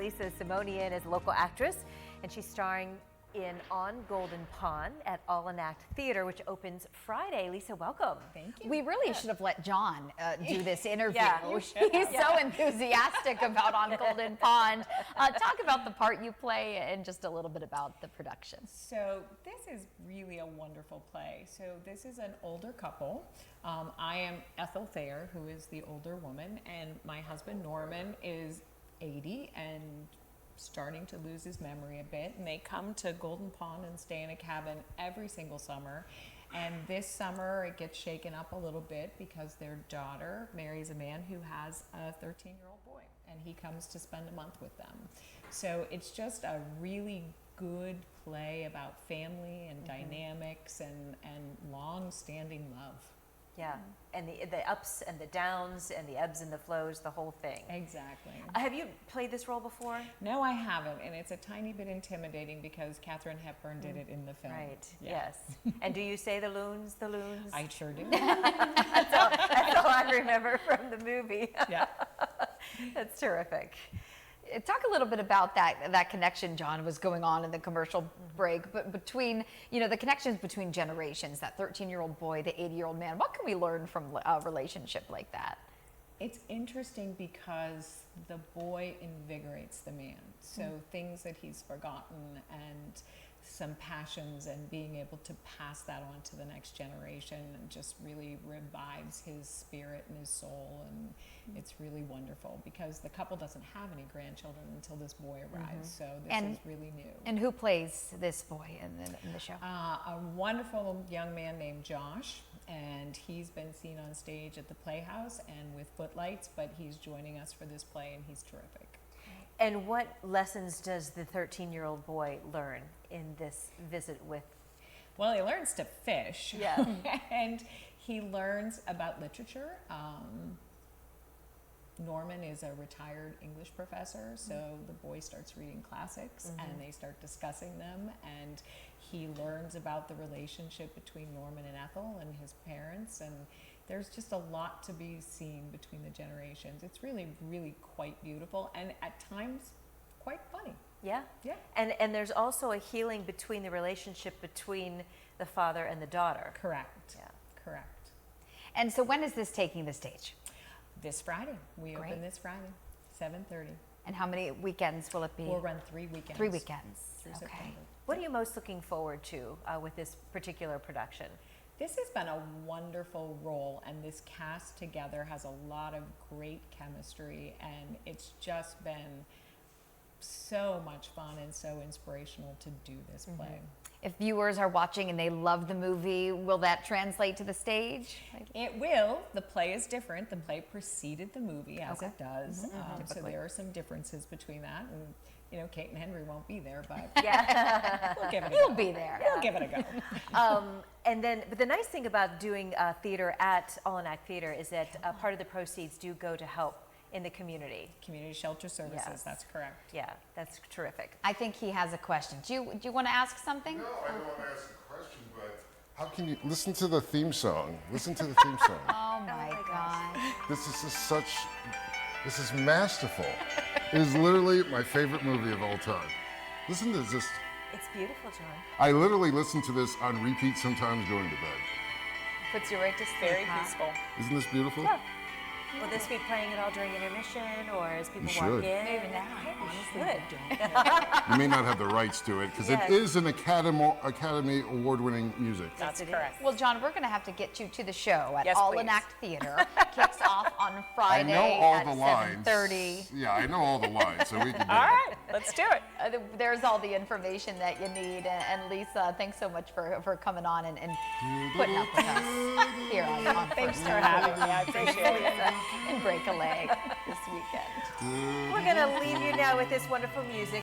Lisa Simonian is a local actress, and she's starring in On Golden Pond at All Enact Theater, which opens Friday. Lisa, welcome. Thank you. We really should have let John do this interview. Yeah, He's so enthusiastic about On Golden Pond. Talk about the part you play and just a little bit about the production. So this is really a wonderful play. So this is an older couple. I am Ethel Thayer, who is the older woman, and my husband Norman is 80 and starting to lose his memory a bit, and they come to Golden Pond and stay in a cabin every single summer. And this summer it gets shaken up a little bit because their daughter marries a man who has a 13-year-old boy, and he comes to spend a month with them. So it's just a really good play about family and dynamics and long-standing love. Yeah, and the ups and the downs and the ebbs and the flows, the whole thing. Exactly. Have you played this role before? No, I haven't, and it's a tiny bit intimidating because Katharine Hepburn did it in the film. Right, Yeah. yes. And do you say the loons, the loons? I sure do. That's all I remember from the movie. Yeah. That's terrific. Talk a little bit about that connection, John, was going on in the commercial break, but between, the connections between generations, that 13-year-old boy, the 80-year-old man. What can we learn from a relationship like that? It's interesting because the boy invigorates the man. So things that he's forgotten and some passions and being able to pass that on to the next generation and just really revives his spirit and his soul, and it's really wonderful because the couple doesn't have any grandchildren until this boy arrives, so this is really new. And who plays this boy in the show? A wonderful young man named Josh, and he's been seen on stage at the Playhouse and with Footlights, but he's joining us for this play, and he's terrific. And what lessons does the 13-year-old boy learn in this visit with? Well, he learns to fish. Yeah. And he learns about literature. Norman is a retired English professor, so the boy starts reading classics and they start discussing them, and he learns about the relationship between Norman and Ethel and his parents, and there's just a lot to be seen between the generations. It's really, really quite beautiful, and at times quite funny. Yeah. Yeah. And there's also a healing between the relationship between the father and the daughter. Correct. Yeah. Correct. And so when is this taking the stage? This Friday. We Great. open this Friday, 7:30. And how many weekends will it be? We'll run 3 weekends. 3 weekends. Through Okay. September. What are you most looking forward to with this particular production? This has been a wonderful role, and this cast together has a lot of great chemistry, and it's just been so much fun and so inspirational to do this play. If viewers are watching and they love the movie, will that translate to the stage? It will. The play is different. The play preceded the movie, as it does. So there are some differences between that, and Kate and Henry won't be there, but Yeah. we'll give it a You'll go. be there. We'll give it a go. But the nice thing about doing theater at All Enact Theater is that part of the proceeds do go to help in the community. Community Shelter Services, Yes. that's correct. Yeah, that's terrific. I think he has a question. Do you want to ask something? No, I don't want to ask a question, but how can you listen to the theme song? Listen to the theme song. Oh my gosh. This is masterful. It is literally my favorite movie of all time. Listen to this. It's beautiful, John. I literally listen to this on repeat sometimes going to bed. Puts you right to sleep. Very huh? peaceful. Isn't this beautiful? Yeah. Will this be playing it all during intermission or as people You walk should. in? Maybe now. Good. You may not have the rights to it because Yes. it is an Academy Award-winning music. That's it is. correct. Well, John, we're going to have to get you to the show at Yes, All please. Enact Theater. Kicks off on I Friday know all at the lines. 7:30. Yeah, I know all the lines, so we can do All it. right, let's do it. There's all the information that you need. And Lisa, thanks so much for coming on and putting up with us here on Thanks First for having me. I appreciate it. and break a leg this weekend. We're going to leave you now with this wonderful music.